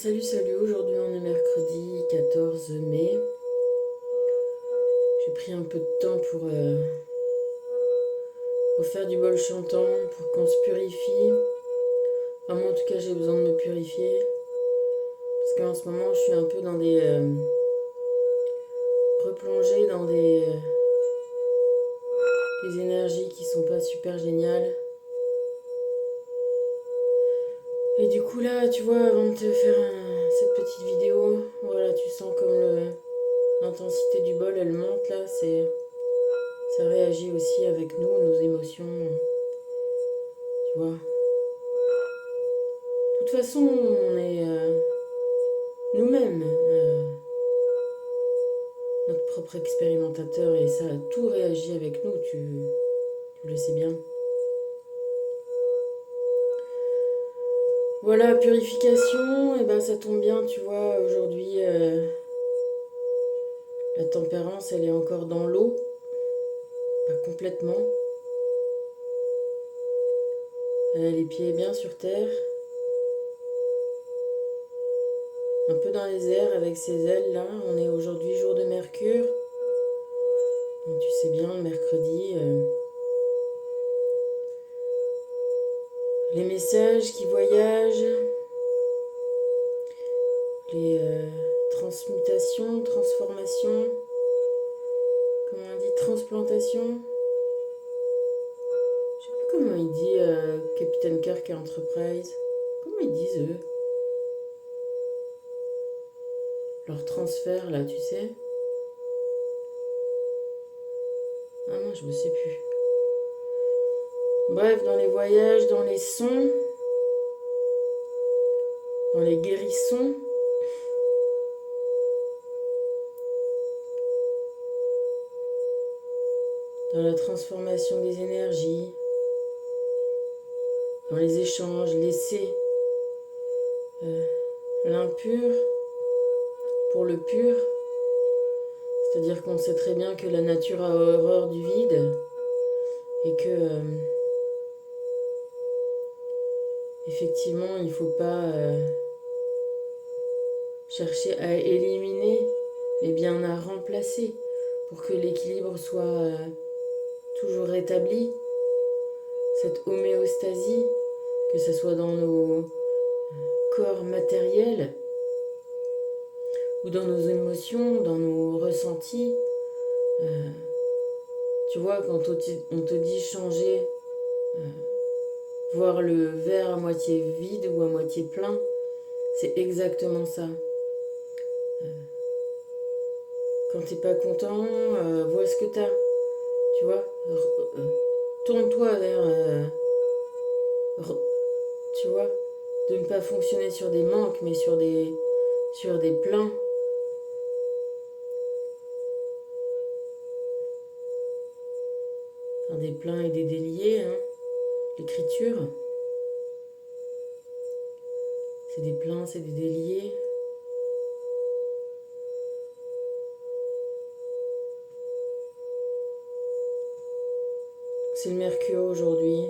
Salut, aujourd'hui on est mercredi 14 mai. J'ai pris un peu de temps pour faire du bol chantant, pour qu'on se purifie. Enfin, moi en tout cas j'ai besoin de me purifier. Parce qu'en ce moment je suis un peu dans replongée dans des énergies qui sont pas super géniales. Et du coup là, tu vois, avant de te faire cette petite vidéo, voilà, tu sens comme l'intensité du bol, elle monte là, ça réagit aussi avec nous, nos émotions, tu vois. De toute façon, on est nous-mêmes notre propre expérimentateur et ça, tout réagit avec nous, tu le sais bien. Voilà, purification, et ben ça tombe bien, tu vois, aujourd'hui, la tempérance, elle est encore dans l'eau, pas complètement. Elle a les pieds bien sur terre, un peu dans les airs avec ses ailes là. On est aujourd'hui jour de Mercure. Donc, tu sais bien, le mercredi, les messages qui voyagent, les transmutations, transformations, comment on dit, transplantation. Je sais plus comment il dit Capitaine Kirk et Enterprise. Comment ils disent eux? Leur transfert là, tu sais. Ah non, je ne sais plus. Bref, dans les voyages, dans les sons, dans les guérissons, dans la transformation des énergies, dans les échanges, laisser l'impur pour le pur. C'est-à-dire qu'on sait très bien que la nature a horreur du vide et que effectivement il ne faut pas chercher à éliminer mais bien à remplacer pour que l'équilibre soit toujours rétabli, cette homéostasie, que ce soit dans nos corps matériels ou dans nos émotions, dans nos ressentis. Tu vois, quand on te dit changer, voir le verre à moitié vide ou à moitié plein, c'est exactement ça. Quand t'es pas content, vois ce que t'as. Tu vois, tourne-toi vers, tu vois, de ne pas fonctionner sur des manques, mais sur des pleins. Enfin, des pleins et des déliés, hein. L'écriture, c'est des pleins, c'est des déliés. C'est le Mercure aujourd'hui.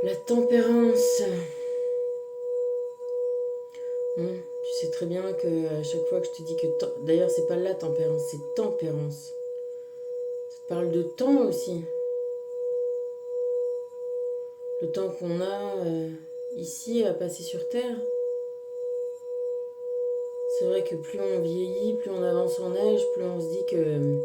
La tempérance. Tu sais très bien que à chaque fois que je te dis que... D'ailleurs, c'est pas la tempérance, c'est tempérance. Ça te parle de temps aussi. Le temps qu'on a ici à passer sur Terre. C'est vrai que plus on vieillit, plus on avance en âge, plus on se dit que...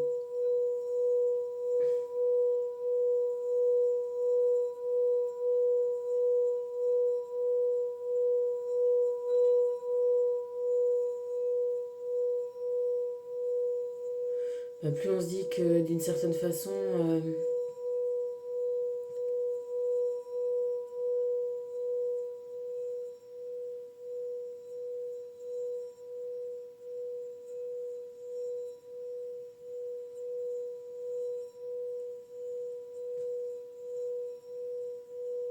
plus on se dit que d'une certaine façon...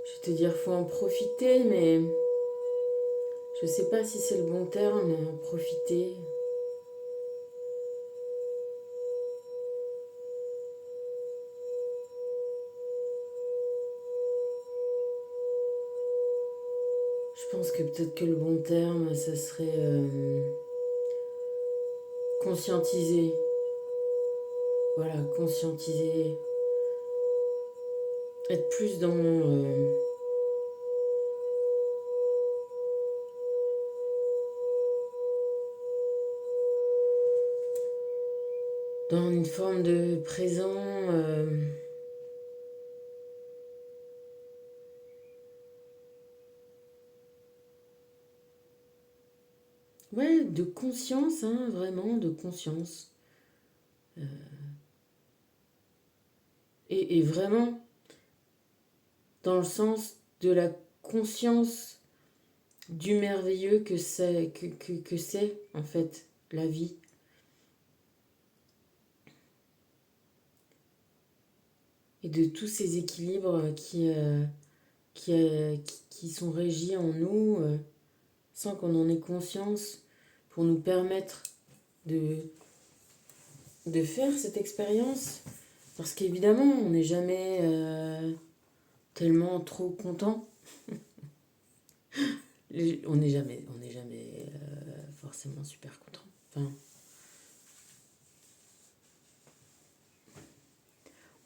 je vais te dire faut en profiter, mais... Je sais pas si c'est le bon terme, en profiter. Je pense que peut-être que le bon terme, ça serait conscientiser. Voilà, conscientiser. Être plus dans une forme de présent. Ouais, de conscience, hein, vraiment, de conscience. Et vraiment, dans le sens de la conscience du merveilleux que c'est, en fait, la vie. Et de tous ces équilibres qui sont régis en nous, sans qu'on en ait conscience, pour nous permettre de, de faire cette expérience. Parce qu'évidemment, on n'est jamais tellement trop content. On n'est jamais forcément super content. Enfin,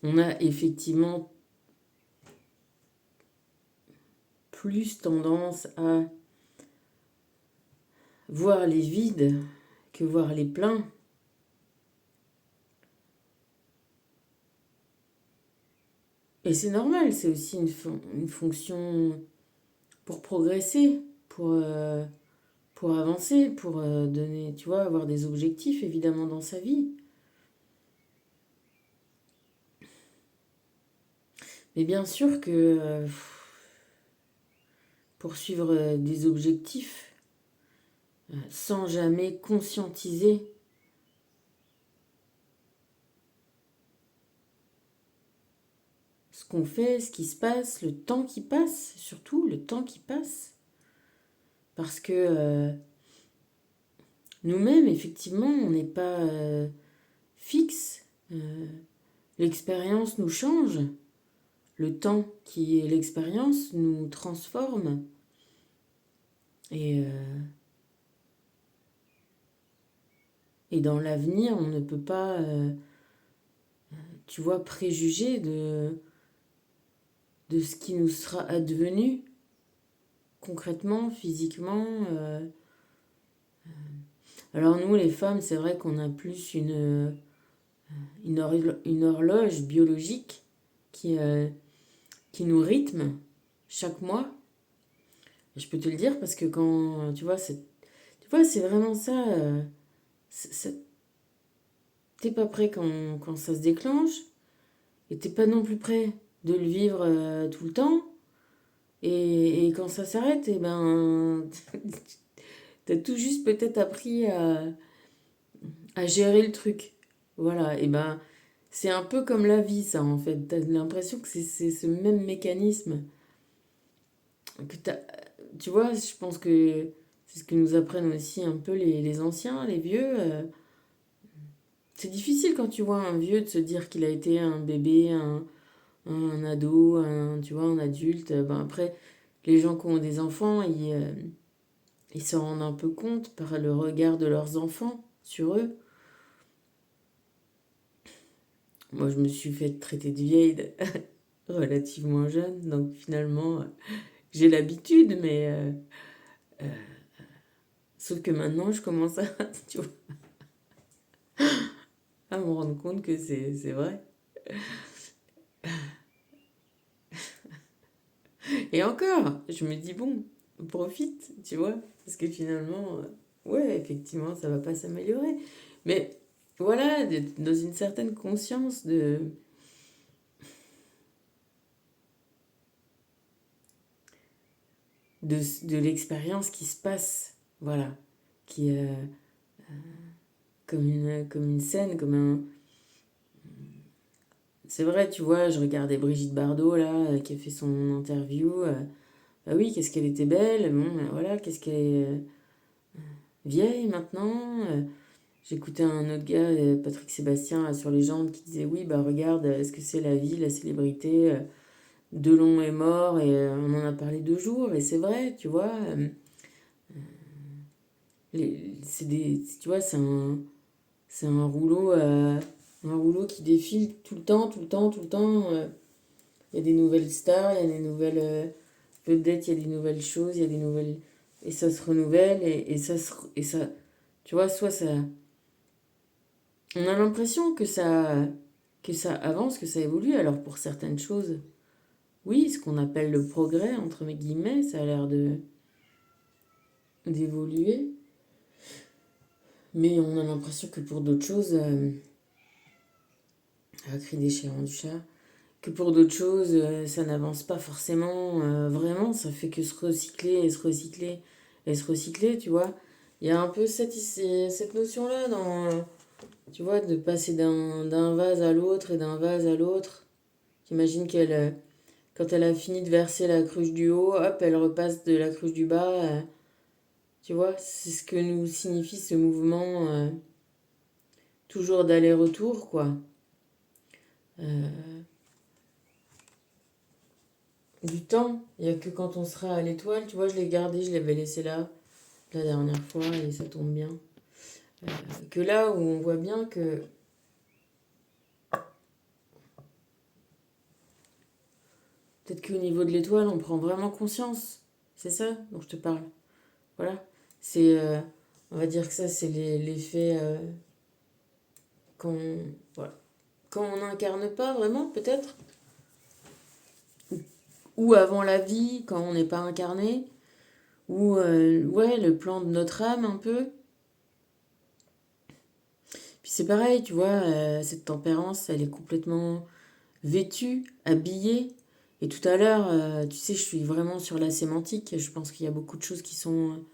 on a effectivement plus tendance à voir les vides que voir les pleins. Et c'est normal, c'est aussi une fonction pour progresser, pour avancer, pour donner, tu vois, avoir des objectifs évidemment dans sa vie. Mais bien sûr que poursuivre des objectifs sans jamais conscientiser ce qu'on fait, ce qui se passe, le temps qui passe, surtout le temps qui passe. Parce que nous-mêmes, effectivement, on n'est pas fixe. L'expérience nous change. Le temps qui est l'expérience nous transforme. Et, et dans l'avenir, on ne peut pas, tu vois, préjuger de ce qui nous sera advenu concrètement, physiquement. Alors nous, les femmes, c'est vrai qu'on a plus une horloge biologique qui nous rythme chaque mois. Et je peux te le dire parce que quand, tu vois, c'est vraiment ça. T'es pas prêt quand ça se déclenche et t'es pas non plus prêt de le vivre tout le temps. Et quand ça s'arrête, et ben, t'as tout juste peut-être appris à gérer le truc. Voilà, et ben, c'est un peu comme la vie, ça, en fait. T'as l'impression que c'est ce même mécanisme. Que tu vois, je pense que c'est ce que nous apprennent aussi un peu les anciens, les vieux. C'est difficile quand tu vois un vieux de se dire qu'il a été un bébé, un ado, tu vois, un adulte. Ben après, les gens qui ont des enfants, ils se rendent un peu compte par le regard de leurs enfants sur eux. Moi, je me suis fait traiter de vieille relativement jeune, donc finalement, j'ai l'habitude, mais sauf que maintenant, je commence à, tu vois, à me rendre compte que c'est vrai. Et encore, je me dis, bon, profite, tu vois, parce que finalement, ouais, effectivement, ça va pas s'améliorer. Mais voilà, dans une certaine conscience de l'expérience qui se passe, voilà, qui est comme une scène, comme un... C'est vrai, tu vois, je regardais Brigitte Bardot, là, qui a fait son interview. Bah oui, qu'est-ce qu'elle était belle, bon, voilà, qu'est-ce qu'elle est vieille maintenant. J'écoutais un autre gars, Patrick Sébastien, là, sur les jambes, qui disait, oui, bah regarde, est-ce que c'est la vie, la célébrité Delon est mort et on en a parlé 2 jours, et c'est vrai, tu vois. Tu vois, c'est un rouleau qui défile tout le temps, tout le temps, tout le temps. Il y a des nouvelles stars, il y a des nouvelles vedettes, il y a des nouvelles choses, il y a des nouvelles. Et ça se renouvelle, et ça. Tu vois, soit ça. On a l'impression que ça avance, que ça évolue. Alors pour certaines choses, oui, ce qu'on appelle le progrès, entre guillemets, ça a l'air d'évoluer. Mais on a l'impression que pour d'autres choses, cri déchirant du chat, que pour d'autres choses, ça n'avance pas forcément vraiment, ça fait que se recycler et se recycler et se recycler, tu vois. Il y a un peu cette notion-là tu vois, de passer d'un vase à l'autre et d'un vase à l'autre. J'imagine quand elle a fini de verser la cruche du haut, hop, elle repasse de la cruche du bas. Tu vois, c'est ce que nous signifie ce mouvement, toujours d'aller-retour, quoi. Euh, du temps, il n'y a que quand on sera à l'étoile, tu vois, je l'ai gardé, je l'avais laissé là la dernière fois et ça tombe bien. Euh, que là où on voit bien que peut-être qu'au niveau de l'étoile, on prend vraiment conscience. C'est ça dont je te parle. Voilà. C'est, on va dire que ça, c'est l'effet quand, voilà. Quand on n'incarne pas vraiment, peut-être. Ou avant la vie, quand on n'est pas incarné. Ou, ouais, le plan de notre âme, un peu. Puis c'est pareil, tu vois, cette tempérance, elle est complètement vêtue, habillée. Et tout à l'heure, tu sais, je suis vraiment sur la sémantique. Je pense qu'il y a beaucoup de choses qui sont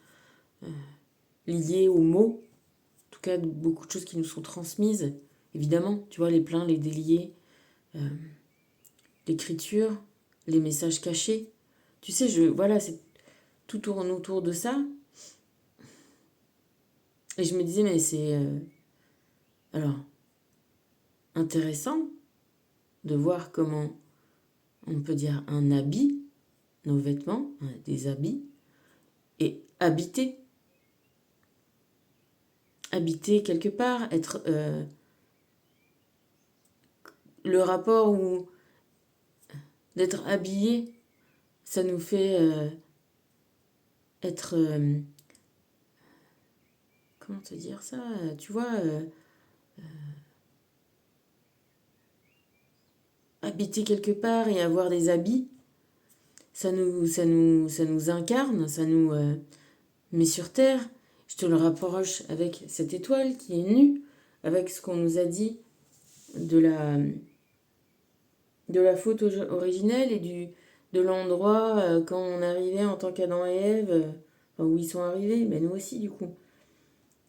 liées aux mots. En tout cas, beaucoup de choses qui nous sont transmises. Évidemment, tu vois, les pleins, les déliés, euh, l'écriture, les messages cachés. Tu sais, voilà, tout tourne autour de ça. Et je me disais, mais c'est alors intéressant de voir comment on peut dire un habit, nos vêtements, des habits, et habiter. Habiter quelque part, être le rapport où d'être habillé, ça nous fait être comment te dire ça, tu vois, habiter quelque part et avoir des habits, ça nous incarne, ça nous met sur terre. Je te le rapproche avec cette étoile qui est nue, avec ce qu'on nous a dit de la faute originelle et de l'endroit quand on arrivait en tant qu'Adam et Ève, enfin, où ils sont arrivés, mais nous aussi du coup.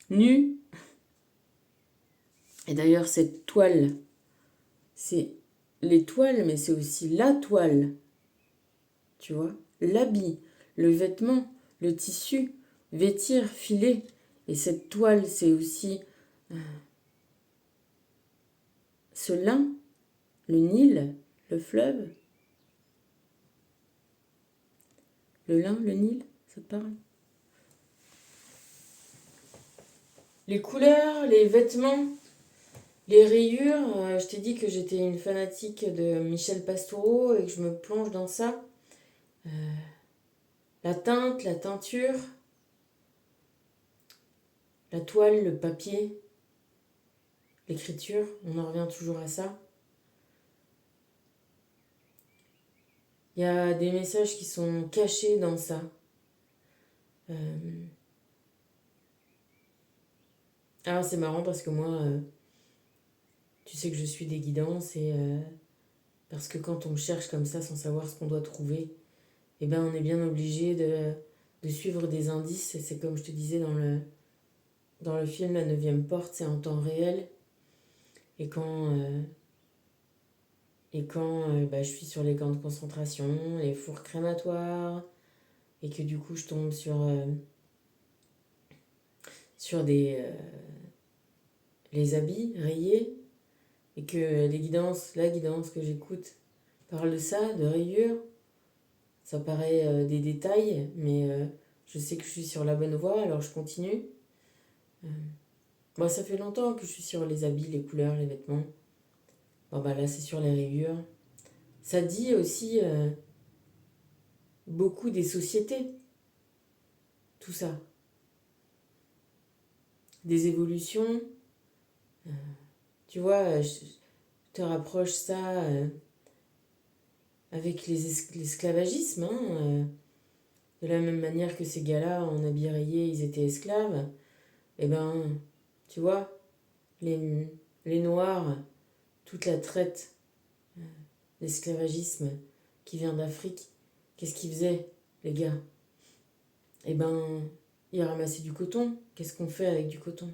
Nus. Et d'ailleurs, cette toile, c'est l'étoile, mais c'est aussi la toile, tu vois. L'habit, le vêtement, le tissu, vêtir, filer. Et cette toile, c'est aussi ce lin, le Nil, le fleuve. Le lin, le Nil, ça te parle? Les couleurs, les vêtements, les rayures. Je t'ai dit que j'étais une fanatique de Michel Pastoureau et que je me plonge dans ça. Euh, la teinte, la teinture, la toile, le papier, l'écriture, on en revient toujours à ça. Il y a des messages qui sont cachés dans ça. Euh, Alors c'est marrant parce que moi, tu sais que je suis des guidances et parce que quand on cherche comme ça sans savoir ce qu'on doit trouver, eh ben on est bien obligé de suivre des indices. Et c'est comme je te disais dans le film La Neuvième Porte, c'est en temps réel. Et quand bah, je suis sur les camps de concentration, les fours crématoires, et que du coup je tombe sur les habits rayés, et que la guidance que j'écoute, parle de ça, de rayures. Ça paraît des détails, mais je sais que je suis sur la bonne voie, alors je continue. Bon, ça fait longtemps que je suis sur les habits, les couleurs, les vêtements. Bon, bah là, c'est sur les rayures. Ça dit aussi beaucoup des sociétés, tout ça. Des évolutions. Tu vois, je te rapproche ça avec l'esclavagisme. De la même manière que ces gars-là, en habits rayés, ils étaient esclaves. Eh ben, tu vois, les, les Noirs, toute la traite, l'esclavagisme qui vient d'Afrique, qu'est-ce qu'ils faisaient, les gars? Eh ben, ils ramassaient du coton. Qu'est-ce qu'on fait avec du coton?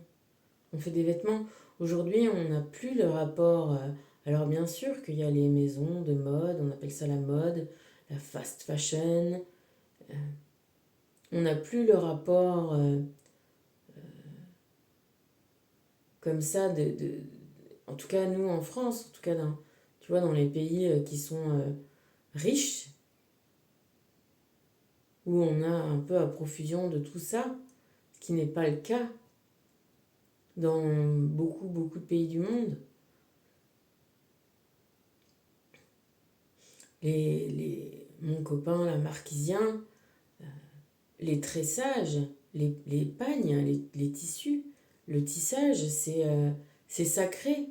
On fait des vêtements. Aujourd'hui, on n'a plus le rapport. Alors, bien sûr qu'il y a les maisons de mode, on appelle ça la mode, la fast fashion. On n'a plus le rapport comme ça en tout cas, nous en France, en tout cas, tu vois, dans les pays qui sont riches, où on a un peu à profusion de tout ça, ce qui n'est pas le cas dans beaucoup, beaucoup de pays du monde. Mon copain, la marquisien, les tressages, les pagnes, les tissus, le tissage, c'est sacré.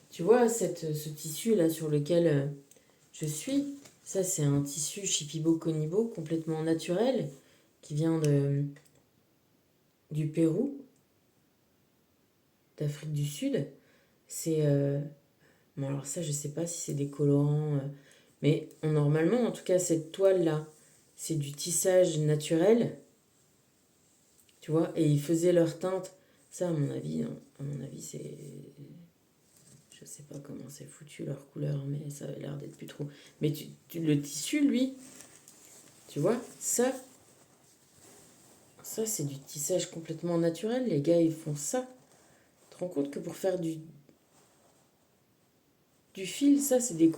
Tu vois, ce tissu-là sur lequel je suis, ça c'est un tissu Shipibo Konibo complètement naturel qui vient du Pérou, d'Afrique du Sud. C'est... bon alors ça je sais pas si c'est des colorants, mais normalement en tout cas cette toile-là, c'est du tissage naturel, tu vois, et ils faisaient leur teinte. Ça à mon avis c'est... Je sais pas comment c'est foutu leur couleur, mais ça a l'air d'être plus trop. Mais le tissu, lui, tu vois, ça c'est du tissage complètement naturel. Les gars, ils font ça. Tu te rends compte que pour faire du fil, ça c'est des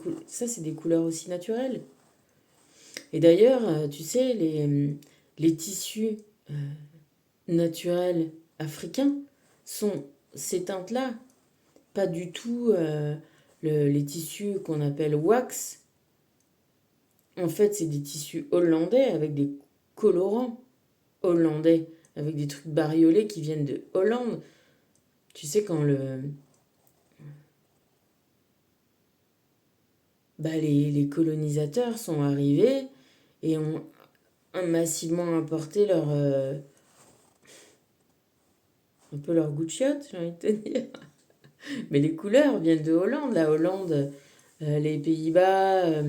couleurs aussi naturelles. Et d'ailleurs, tu sais, les tissus naturels africains sont ces teintes-là. Pas du tout les tissus qu'on appelle wax. En fait, c'est des tissus hollandais avec des colorants hollandais, avec des trucs bariolés qui viennent de Hollande. Tu sais, quand les colonisateurs sont arrivés et ont massivement importé un peu leur goût de chiotte, j'ai envie de te dire. Mais les couleurs viennent de Hollande. La Hollande, les Pays-Bas,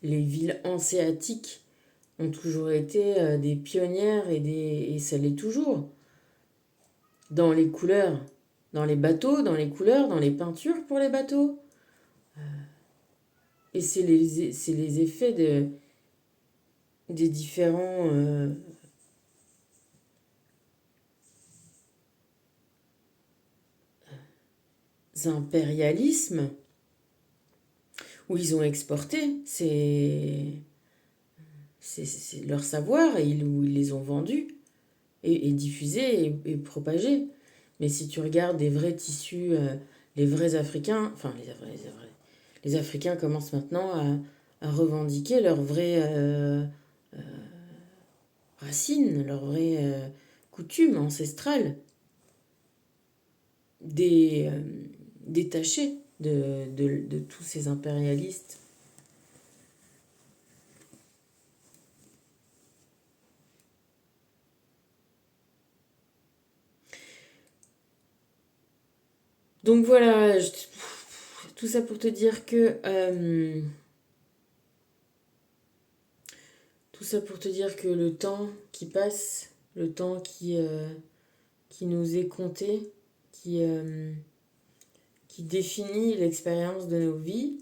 les villes hanséatiques ont toujours été des pionnières et ça l'est toujours. Dans les couleurs, dans les bateaux, dans les couleurs, dans les peintures pour les bateaux. Et c'est les effets des différents impérialismes où ils ont exporté c'est leur savoir où ils les ont vendus et diffusés et propagés. Mais si tu regardes des vrais tissus, les vrais Africains, enfin les Africains commencent maintenant à revendiquer leurs vraies racines, leurs vraies coutumes ancestrales, détachées de tous ces impérialistes. Donc voilà, tout ça pour te dire que tout ça pour te dire que le temps qui passe, le temps qui nous est compté, qui définit l'expérience de nos vies,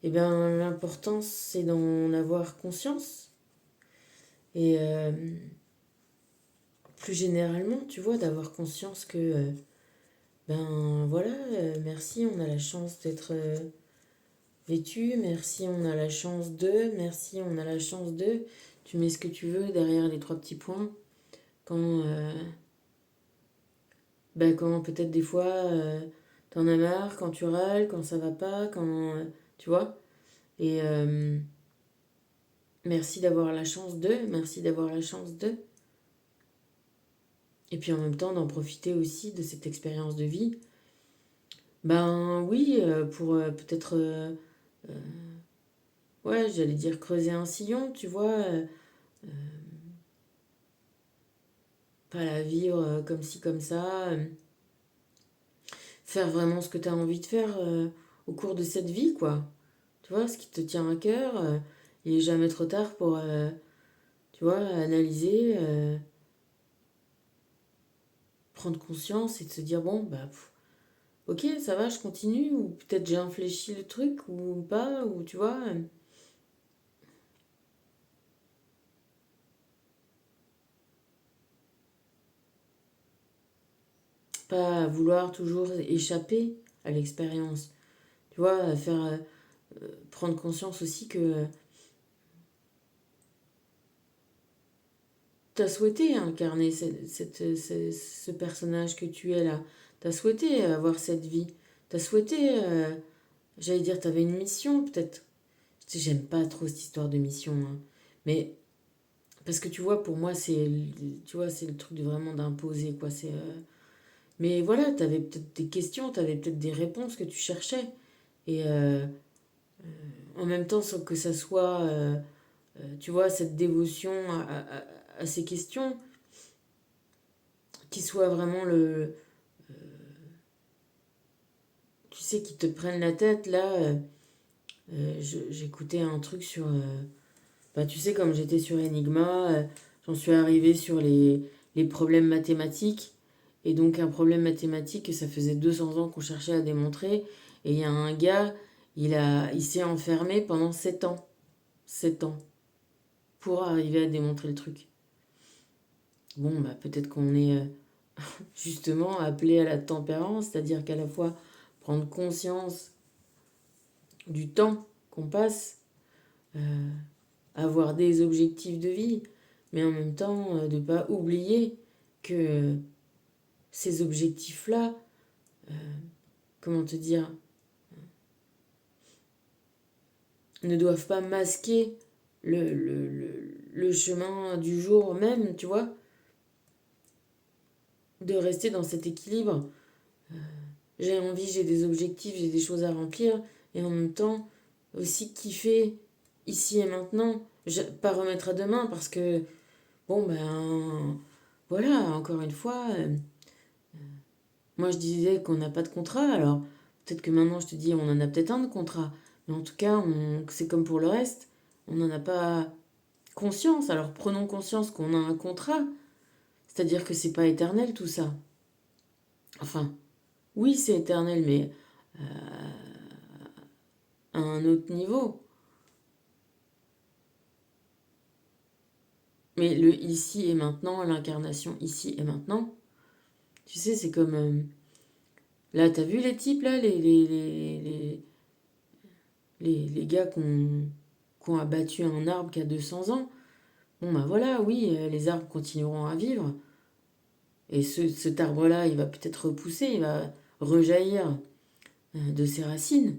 eh bien l'important c'est d'en avoir conscience. Et plus généralement, tu vois, d'avoir conscience que, ben voilà, merci, on a la chance d'être vêtu, merci, on a la chance de, merci, on a la chance de. Tu mets ce que tu veux derrière les trois petits points. Quand, ben, quand peut-être des fois, t'en as marre, quand tu râles, quand ça va pas, quand, tu vois. Et merci d'avoir la chance de, merci d'avoir la chance de. Et puis en même temps, d'en profiter aussi de cette expérience de vie. Ben oui, pour peut-être, ouais, j'allais dire creuser un sillon, tu vois. Pas la vivre comme ci, comme ça. Faire vraiment ce que tu as envie de faire au cours de cette vie, quoi. Tu vois, ce qui te tient à cœur. Il est jamais trop tard pour, tu vois, analyser, prendre conscience et de se dire, bon, bah, ok, ça va, je continue, ou peut-être j'ai infléchi le truc, ou pas, ou tu vois. Pas vouloir toujours échapper à l'expérience. Tu vois, faire prendre conscience aussi que tu as souhaité incarner ce personnage que tu es là. Tu as souhaité avoir cette vie. Tu as souhaité, j'allais dire, tu avais une mission peut-être. Tu sais, j'aime pas trop cette histoire de mission, hein. Mais parce que tu vois, pour moi, tu vois, c'est le truc de vraiment d'imposer, quoi. Mais voilà, tu avais peut-être des questions, tu avais peut-être des réponses que tu cherchais. Et en même temps, sans que ça soit, tu vois, cette dévotion à ces questions, qui soit vraiment tu sais, qui te prennent la tête. Là, j'écoutais un truc sur, bah, tu sais, comme j'étais sur Enigma, j'en suis arrivée sur les problèmes mathématiques. Et donc, un problème mathématique, ça faisait 200 ans qu'on cherchait à démontrer. Et il y a un gars, il s'est enfermé pendant 7 ans. 7 ans. Pour arriver à démontrer le truc. Bon, bah, peut-être qu'on est justement appelé à la tempérance, c'est-à-dire qu'à la fois prendre conscience du temps qu'on passe, euh, avoir des objectifs de vie, mais en même temps de ne pas oublier que ces objectifs-là, comment te dire, ne doivent pas masquer le chemin du jour même, tu vois, de rester dans cet équilibre. J'ai envie, j'ai des objectifs, j'ai des choses à remplir, et en même temps aussi kiffer ici et maintenant, pas remettre à demain parce que, bon ben, voilà, encore une fois, moi je disais qu'on n'a pas de contrat, alors peut-être que maintenant je te dis on en a peut-être un de contrat, mais en tout cas c'est comme pour le reste, on n'en a pas conscience, alors prenons conscience qu'on a un contrat, c'est-à-dire que c'est pas éternel tout ça. Enfin, oui c'est éternel, mais à un autre niveau. Mais le ici et maintenant, l'incarnation ici et maintenant, tu sais, c'est comme... là, t'as vu les types, là, les gars qui ont abattu un arbre qui a 200 ans. Bon, bah voilà, oui, les arbres continueront à vivre. Et cet arbre-là, il va peut-être repousser, il va rejaillir de ses racines.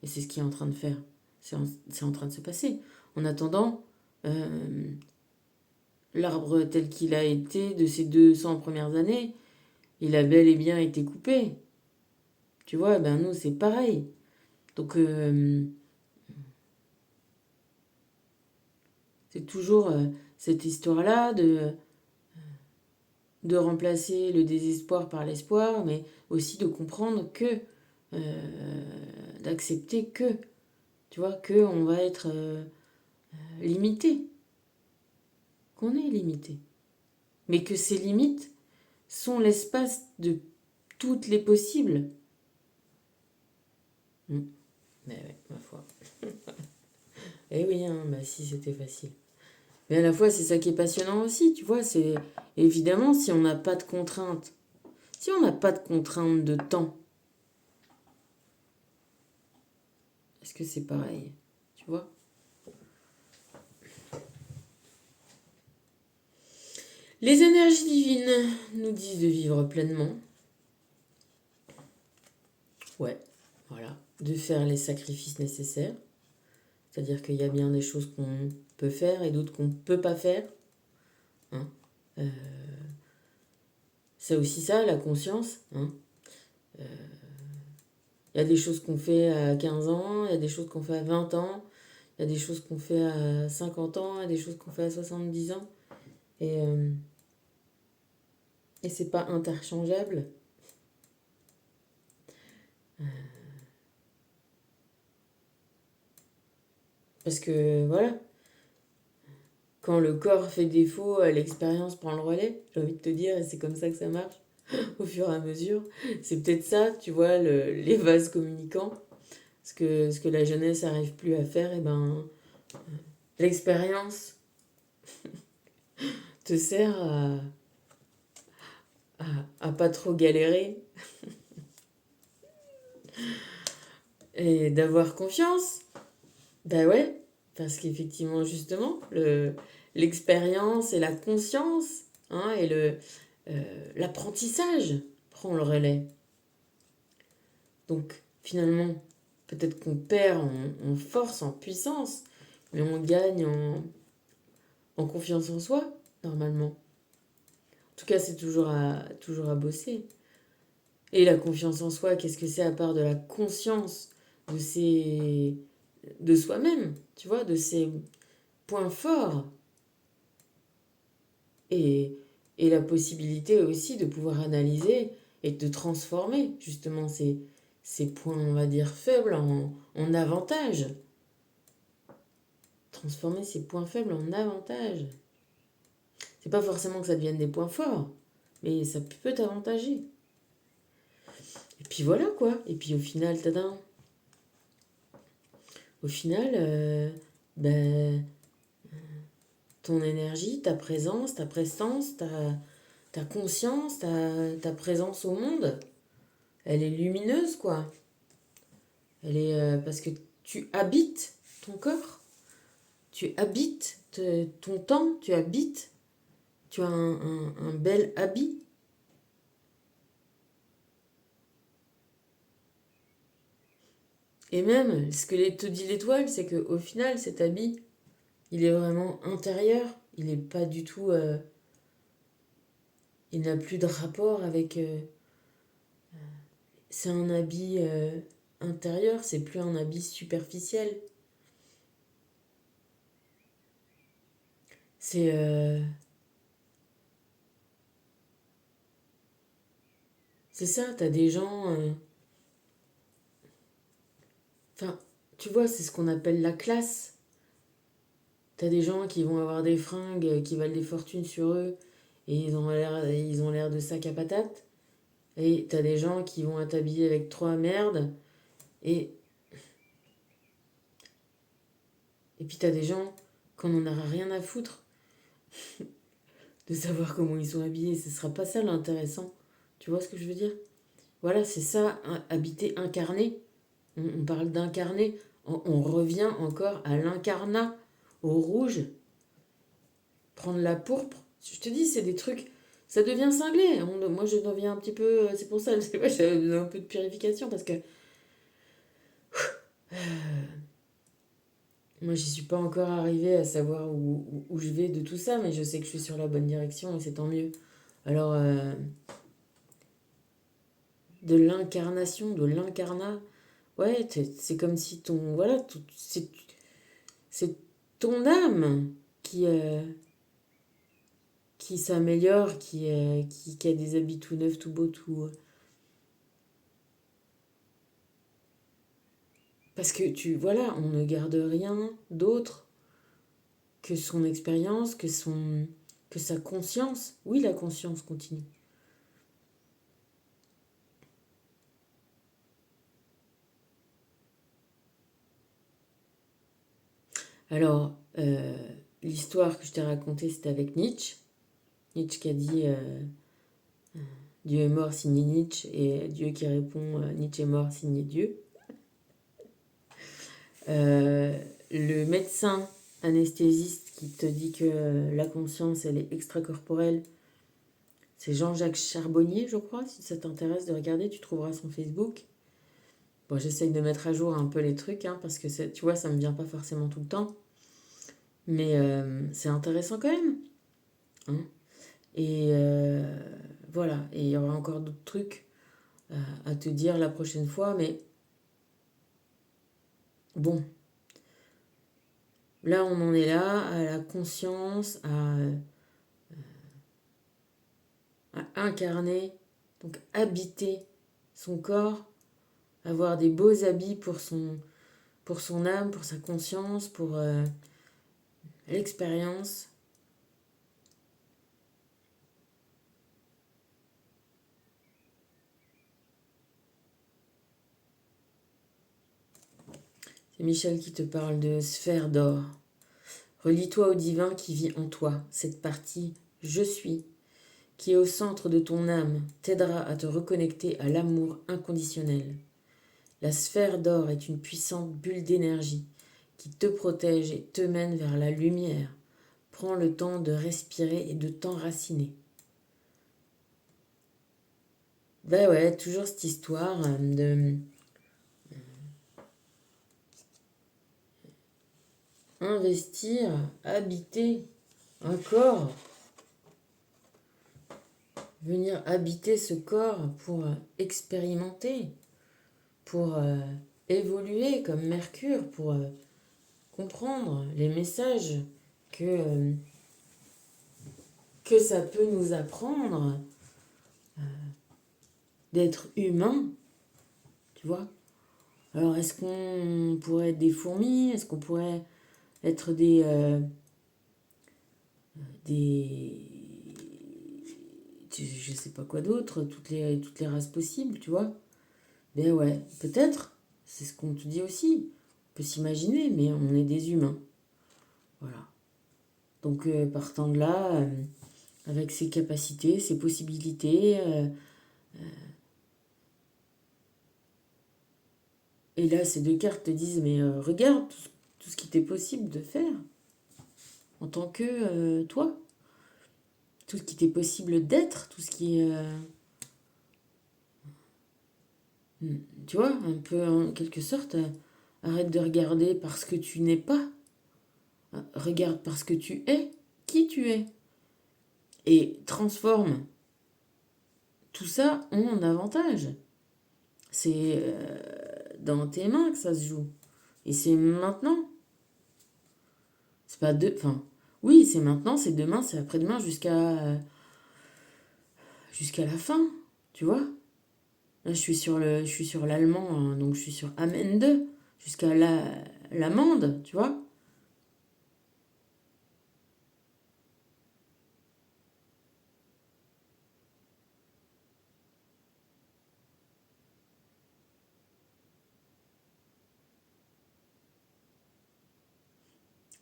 Et c'est ce qui est en train de faire. C'est en train de se passer. En attendant, euh, l'arbre tel qu'il a été de ces 200 premières années, il a bel et bien été coupé. Tu vois, ben nous, c'est pareil. Donc, c'est toujours cette histoire-là de remplacer le désespoir par l'espoir, mais aussi de comprendre que, d'accepter que, tu vois, que on va être limité, qu'on est limité. Mais que ces limites sont l'espace de toutes les possibles. Mais ouais, ma foi. Eh oui, hein, bah si c'était facile. Mais à la fois, c'est ça qui est passionnant aussi, tu vois. C'est évidemment, si on n'a pas de contraintes, si on n'a pas de contraintes de temps, est-ce que c'est pareil, tu vois? Les énergies divines nous disent de vivre pleinement. Ouais, voilà. De faire les sacrifices nécessaires. C'est-à-dire qu'il y a bien des choses qu'on peut faire et d'autres qu'on ne peut pas faire. Hein. C'est aussi ça, la conscience. Hein. Il y a des choses qu'on fait à 15 ans, il y a des choses qu'on fait à 20 ans, il y a des choses qu'on fait à 50 ans, il y a des choses qu'on fait à 70 ans. Et, euh, et c'est pas interchangeable. Parce que voilà, quand le corps fait défaut, l'expérience prend le relais, j'ai envie de te dire, et c'est comme ça que ça marche au fur et à mesure. C'est peut-être ça, tu vois, les vases communicants. Ce que la jeunesse n'arrive plus à faire, et ben l'expérience te sert à pas trop galérer et d'avoir confiance. Ben ouais, parce qu'effectivement, justement, l'expérience et la conscience hein, et l'apprentissage prend le relais. Donc finalement, peut-être qu'on perd en force, en puissance, mais on gagne en confiance en soi, normalement. En tout cas, c'est toujours à bosser. Et la confiance en soi, qu'est-ce que c'est à part de la conscience de soi-même, tu vois, de ses points forts et, et la possibilité aussi de pouvoir analyser et de transformer justement ces points, on va dire, faibles en avantages. Transformer ces points faibles en avantages. C'est pas forcément que ça devienne des points forts, mais ça peut t'avantager. Et puis voilà quoi. Et puis au final, tadam. Au final, ben, ton énergie, ta présence, ta prestance, ta conscience, ta présence au monde, elle est lumineuse quoi. Elle est parce que tu habites ton corps, tu habites ton temps, tu habites, tu as un bel habit. Et même, ce que te dit l'étoile, c'est qu'au final, cet habit, il est vraiment intérieur. Il n'est pas du tout. Il n'a plus de rapport avec. C'est un habit intérieur, c'est plus un habit superficiel. C'est. C'est ça, t'as des gens. Enfin, tu vois, c'est ce qu'on appelle la classe. T'as des gens qui vont avoir des fringues qui valent des fortunes sur eux et ils ont l'air de sac à patates. Et t'as des gens qui vont être habillés avec trois merdes. Et, et puis t'as des gens qu'on n'en aura rien à foutre de savoir comment ils sont habillés. Ce sera pas ça l'intéressant. Tu vois ce que je veux dire? Voilà, c'est ça, habiter incarné. On parle d'incarné. On revient encore à l'incarnat, au rouge, prendre la pourpre. Je te dis, c'est des trucs. Ça devient cinglé. Moi, je deviens un petit peu. C'est pour ça, c'est j'ai un peu de purification parce que moi, j'y suis pas encore arrivée à savoir où je vais de tout ça, mais je sais que je suis sur la bonne direction et c'est tant mieux. Alors, de l'incarnation, de l'incarnat, ouais, c'est comme si ton. Voilà, c'est ton âme qui s'améliore, qui a des habits tout neufs, tout beaux, tout. Parce que voilà, on ne garde rien d'autre que son expérience, que sa conscience. Oui, la conscience continue. Alors, l'histoire que je t'ai racontée, c'était avec Nietzsche. Nietzsche qui a dit Dieu est mort, signé Nietzsche, et Dieu qui répond Nietzsche est mort, signé Dieu. Le médecin anesthésiste qui te dit que la conscience, elle est extracorporelle, c'est Jean-Jacques Charbonnier, je crois. Si ça t'intéresse de regarder, tu trouveras son Facebook. Bon, j'essaye de mettre à jour un peu les trucs, hein, parce que tu vois, ça me vient pas forcément tout le temps. Mais c'est intéressant quand même. Hein. Et voilà, et il y aura encore d'autres trucs à te dire la prochaine fois, mais bon, là on en est là, à la conscience, à incarner, donc habiter son corps, avoir des beaux habits pour son âme, pour sa conscience, pour l'expérience. C'est Michel qui te parle de sphère d'or. Relie-toi au divin qui vit en toi, cette partie je suis, qui est au centre de ton âme, t'aidera à te reconnecter à l'amour inconditionnel. La sphère d'or est une puissante bulle d'énergie qui te protège et te mène vers la lumière. Prends le temps de respirer et de t'enraciner. Ben ouais, toujours cette histoire de investir, habiter un corps, venir habiter ce corps pour expérimenter, pour évoluer comme Mercure, pour comprendre les messages que ça peut nous apprendre d'être humain, tu vois. Alors, est-ce qu'on pourrait être des fourmis? Est-ce qu'on pourrait être des je sais pas quoi d'autre, toutes les races possibles, tu vois? Ben ouais, peut-être, c'est ce qu'on te dit aussi. On peut s'imaginer, mais on est des humains. Voilà. Donc, partant de là, avec ses capacités, ses possibilités, et là, ces deux cartes te disent, mais regarde tout ce qui t'est possible de faire en tant que toi. Tout ce qui t'est possible d'être, tout ce qui est... tu vois, un peu en quelque sorte, arrête de regarder parce que tu n'es pas. Regarde parce que tu es, qui tu es. Et transforme tout ça en avantage. C'est dans tes mains que ça se joue. Et c'est maintenant. C'est pas de... Enfin, oui, c'est maintenant, c'est demain, c'est après-demain, jusqu'à la fin, tu vois. Là, je suis sur l'allemand, hein, donc je suis sur Amende, jusqu'à l'amende, tu vois.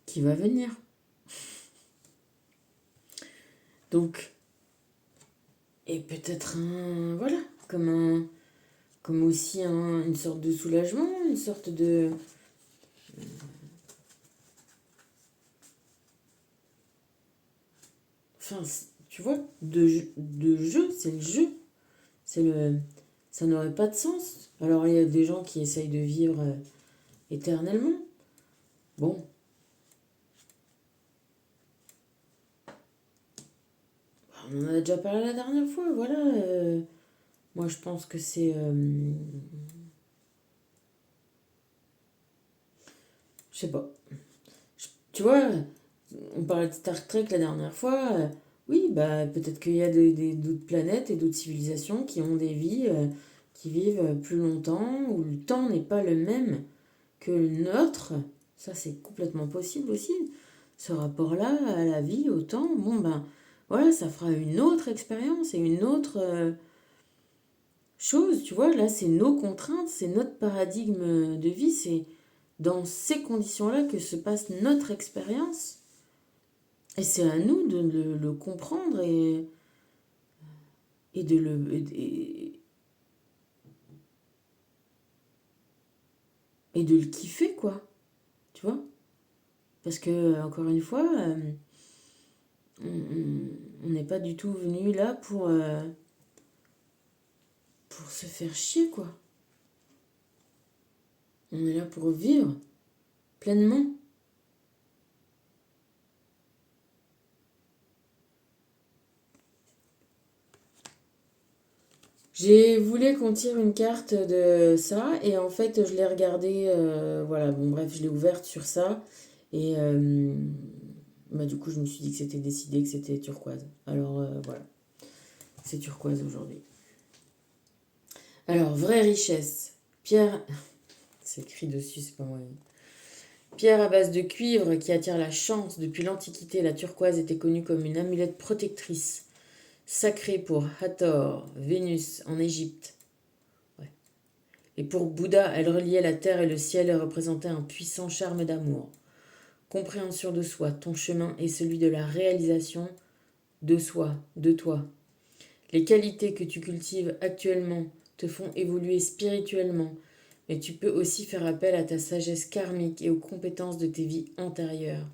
Qui va venir. Donc, et peut-être voilà, comme aussi une sorte de soulagement, une sorte de... Enfin, tu vois, de jeu, c'est le jeu. Ça n'aurait pas de sens. Alors, il y a des gens qui essayent de vivre éternellement. Bon, on en a déjà parlé la dernière fois, voilà. Moi, je pense que c'est... je sais pas. Tu vois, on parlait de Star Trek la dernière fois. Oui, bah peut-être qu'il y a d'autres planètes et d'autres civilisations qui ont des vies, qui vivent plus longtemps, où le temps n'est pas le même que le nôtre. Ça, c'est complètement possible aussi. Ce rapport-là à la vie, au temps, bon ben voilà, ça fera une autre expérience et une autre chose, tu vois. Là, c'est nos contraintes, c'est notre paradigme de vie, c'est dans ces conditions-là que se passe notre expérience. Et c'est à nous de le comprendre et de et de le kiffer, quoi. Tu vois? Parce que, encore une fois, on n'est pas du tout venu là pour se faire chier, quoi. On est là pour vivre pleinement. J'ai voulu qu'on tire une carte de ça et en fait je l'ai regardée, voilà, bon bref, je l'ai ouverte sur ça et bah, du coup je me suis dit que c'était décidé que c'était turquoise. Alors voilà, c'est turquoise aujourd'hui. Alors, vraie richesse. Pierre, c'est écrit dessus, c'est pas moi. Pierre à base de cuivre qui attire la chance. Depuis l'Antiquité, la turquoise était connue comme une amulette protectrice, sacrée pour Hathor, Vénus en Égypte. Ouais. Et pour Bouddha, elle reliait la terre et le ciel et représentait un puissant charme d'amour. Compréhension de soi, ton chemin est celui de la réalisation de soi, de toi. Les qualités que tu cultives actuellement te font évoluer spirituellement, mais tu peux aussi faire appel à ta sagesse karmique et aux compétences de tes vies antérieures.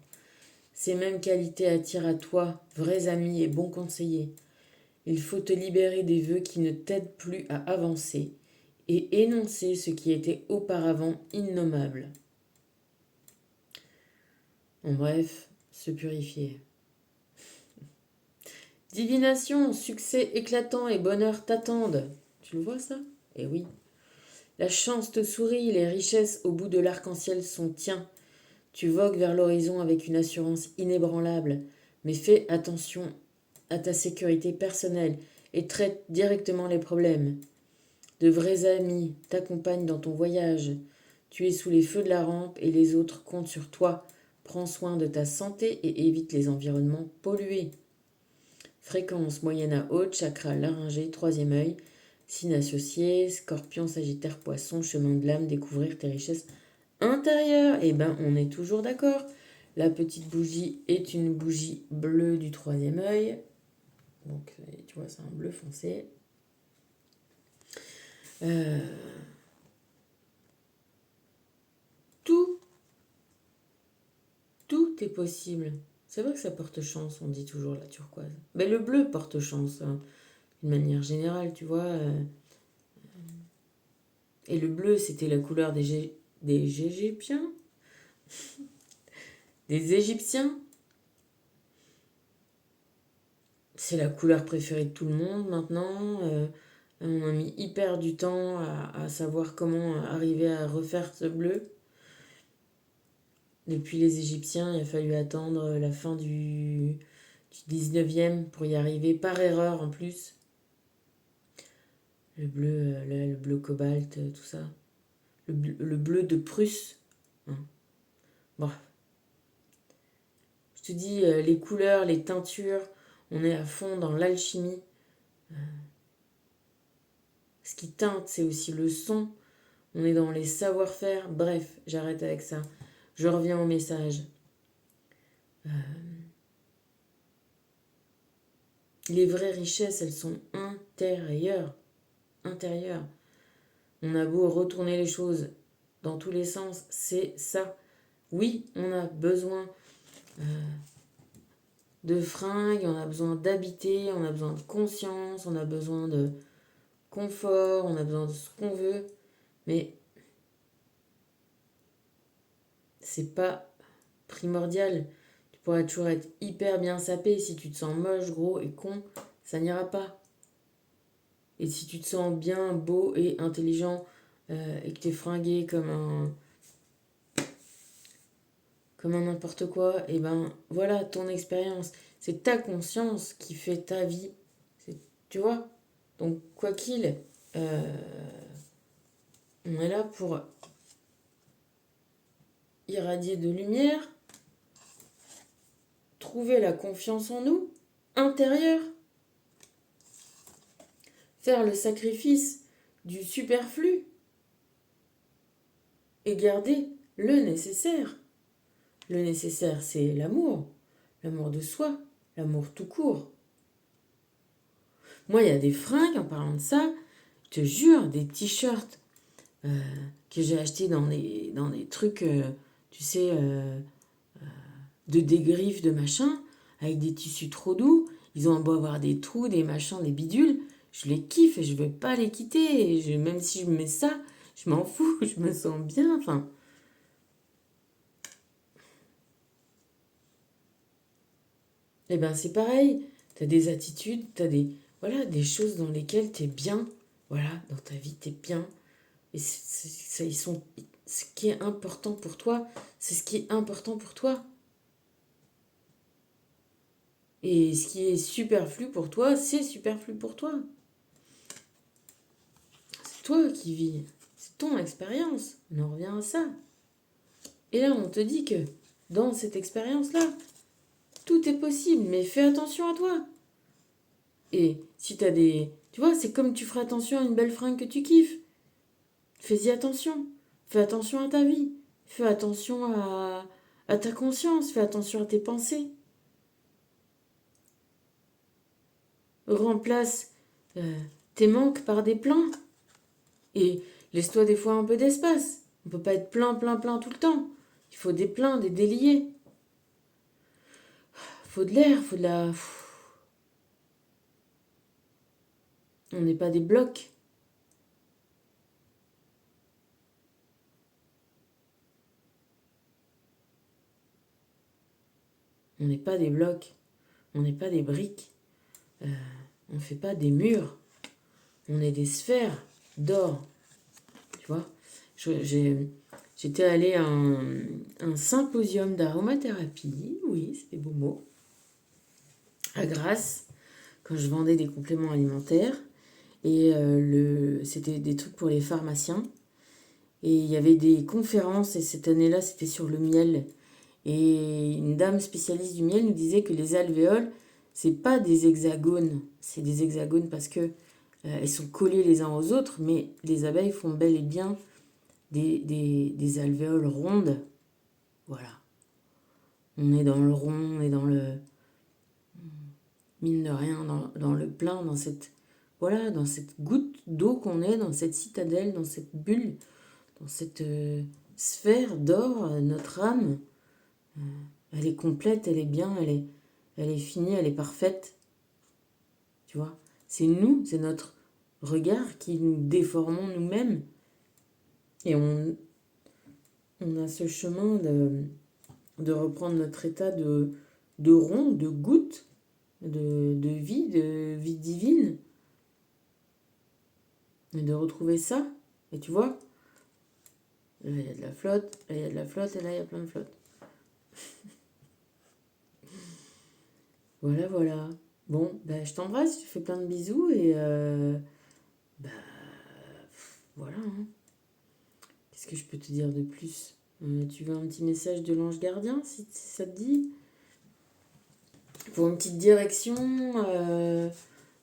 Ces mêmes qualités attirent à toi, vrais amis et bons conseillers. Il faut te libérer des vœux qui ne t'aident plus à avancer et énoncer ce qui était auparavant innommable. En bref, se purifier. Divination, succès éclatant et bonheur t'attendent. Tu le vois ça? Eh oui. La chance te sourit, les richesses au bout de l'arc-en-ciel sont tiens. Tu vogues vers l'horizon avec une assurance inébranlable, mais fais attention à ta sécurité personnelle et traite directement les problèmes. De vrais amis t'accompagnent dans ton voyage. Tu es sous les feux de la rampe et les autres comptent sur toi. Prends soin de ta santé et évite les environnements pollués. Fréquence moyenne à haute, chakra laryngé, troisième œil. Signe associé, scorpion, sagittaire, poisson, chemin de l'âme, découvrir tes richesses intérieures. Eh ben, on est toujours d'accord. La petite bougie est une bougie bleue du troisième œil. Donc, tu vois, c'est un bleu foncé. Euh, tout, tout est possible. C'est vrai que ça porte chance, on dit toujours la turquoise. Mais le bleu porte chance, hein, d'une manière générale, tu vois. Et le bleu, c'était la couleur des Égyptiens. Des Égyptiens. C'est la couleur préférée de tout le monde maintenant. On a mis hyper du temps à savoir comment arriver à refaire ce bleu. Depuis les Égyptiens, il a fallu attendre la fin du 19e pour y arriver, par erreur en plus. Le bleu cobalt, tout ça. Le bleu de Prusse. Hein. Bon, je te dis, les couleurs, les teintures, on est à fond dans l'alchimie. Ce qui teinte, c'est aussi le son. On est dans les savoir-faire. Bref, j'arrête avec ça. Je reviens au message. Les vraies richesses, elles sont intérieures. Intérieures. On a beau retourner les choses dans tous les sens, c'est ça. Oui, on a besoin de fringues, on a besoin d'habiter, on a besoin de conscience, on a besoin de confort, on a besoin de ce qu'on veut, mais c'est pas primordial. Tu pourrais toujours être hyper bien sapé. Si tu te sens moche, gros et con, ça n'ira pas. Et si tu te sens bien, beau et intelligent et que tu es fringué comme un n'importe quoi, et ben voilà ton expérience. C'est ta conscience qui fait ta vie. Tu vois? Donc quoi qu'il, on est là pour irradier de lumière, trouver la confiance en nous, intérieure, faire le sacrifice du superflu et garder le nécessaire. Le nécessaire, c'est l'amour. l'amour de soi, l'amour tout court. Moi, il y a des fringues, en parlant de ça, je te jure, des t-shirts que j'ai achetés dans des trucs, tu sais, de dégriffes, de machin, avec des tissus trop doux. Ils ont beau avoir des trous, des machins, des bidules. Je les kiffe et je veux pas les quitter. Même si je mets ça, je m'en fous, je me sens bien. Enfin. Eh ben c'est pareil. T'as des attitudes, t'as des choses dans lesquelles t'es bien. Voilà, dans ta vie, t'es bien. Et ce qui est important pour toi, c'est ce qui est important pour toi. Et ce qui est superflu pour toi, c'est superflu pour toi. C'est toi qui vis. C'est ton expérience. On en revient à ça. Et là, on te dit que dans cette expérience-là, tout est possible, mais fais attention à toi. Et si t'as des... Tu vois, c'est comme tu feras attention à une belle fringue que tu kiffes. Fais-y attention. Fais attention à ta vie. Fais attention à ta conscience. Fais attention à tes pensées. Remplace tes manques par des pleins. Et laisse-toi des fois un peu d'espace. On peut pas être plein, plein, plein tout le temps. Il faut des pleins, des déliés. Faut de l'air, faut de la... On n'est pas des blocs. On n'est pas des blocs. On n'est pas des briques. On ne fait pas des murs. On est des sphères d'or. Tu vois, j'étais allée à un symposium d'aromathérapie. Oui, c'est des beaux mots. À Grasse, quand je vendais des compléments alimentaires. Et c'était des trucs pour les pharmaciens. Et il y avait des conférences, et cette année-là, c'était sur le miel. Et une dame spécialiste du miel nous disait que les alvéoles, c'est pas des hexagones. C'est des hexagones parce que elles sont collées les uns aux autres, mais les abeilles font bel et bien des alvéoles rondes. Voilà. On est dans le rond, on est dans le... Mine de rien, dans le plein, dans cette... Voilà, dans cette goutte d'eau qu'on est, dans cette citadelle, dans cette bulle, dans cette sphère d'or, notre âme, elle est complète, elle est bien, elle est finie, elle est parfaite. Tu vois, c'est nous, c'est notre regard qui nous déformons nous-mêmes. Et on a ce chemin de reprendre notre état de rond, de goutte, de vie divine. Et de retrouver ça. Et tu vois, là il y a de la flotte, là il y a de la flotte, et là il y a plein de flotte. Voilà, voilà. Bon, bah, je t'embrasse, je te fais plein de bisous et bah voilà. Hein. Qu'est-ce que je peux te dire de plus? Tu veux un petit message de l'ange gardien si ça te dit? Pour une petite direction,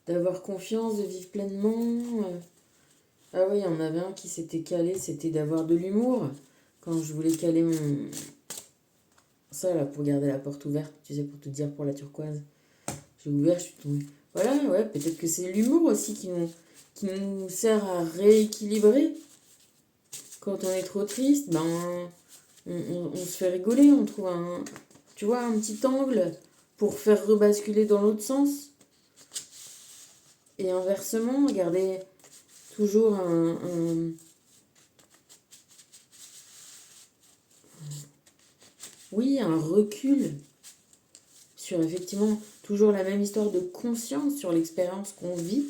d'avoir confiance, de vivre pleinement. Ah oui, il y en avait un qui s'était calé, c'était d'avoir de l'humour. Quand je voulais caler ça là pour garder la porte ouverte, tu sais, pour te dire pour la turquoise. J'ai ouvert, je suis tombée. Voilà, ouais, peut-être que c'est l'humour aussi qui nous sert à rééquilibrer. Quand on est trop triste, ben, on se fait rigoler, on trouve tu vois, un petit angle pour faire rebasculer dans l'autre sens. Et inversement, regardez toujours un recul sur effectivement toujours la même histoire de conscience sur l'expérience qu'on vit,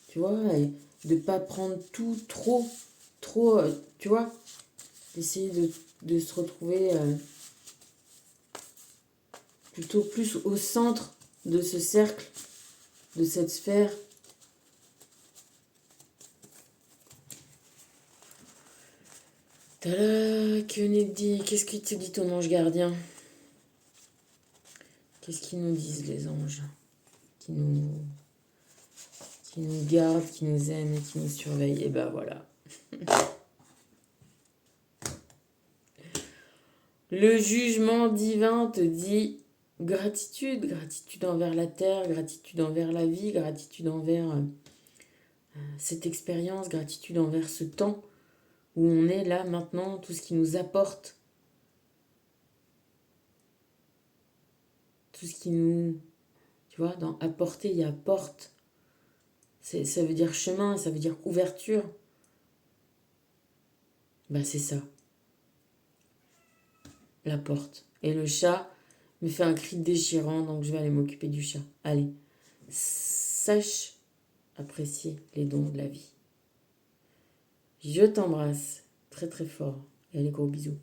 tu vois, et de pas prendre tout trop, tu vois, d'essayer de se retrouver plutôt plus au centre de ce cercle, de cette sphère. Tada, qu'est-ce qu'il te dit ton ange gardien? Qu'est-ce qu'ils nous disent les anges qui nous gardent, qui nous aiment et qui nous surveillent? Et ben voilà. Le jugement divin te dit gratitude, gratitude envers la terre, gratitude envers la vie, gratitude envers cette expérience, gratitude envers ce temps où on est là maintenant, tout ce qui nous apporte, tout ce qui nous... Tu vois, dans apporter, il y a porte. Ça veut dire chemin, ça veut dire ouverture. Bah c'est ça, la porte. Et le chat me fait un cri déchirant, donc je vais aller m'occuper du chat. Allez, sache apprécier les dons de la vie. Je t'embrasse très très fort et allez, gros bisous.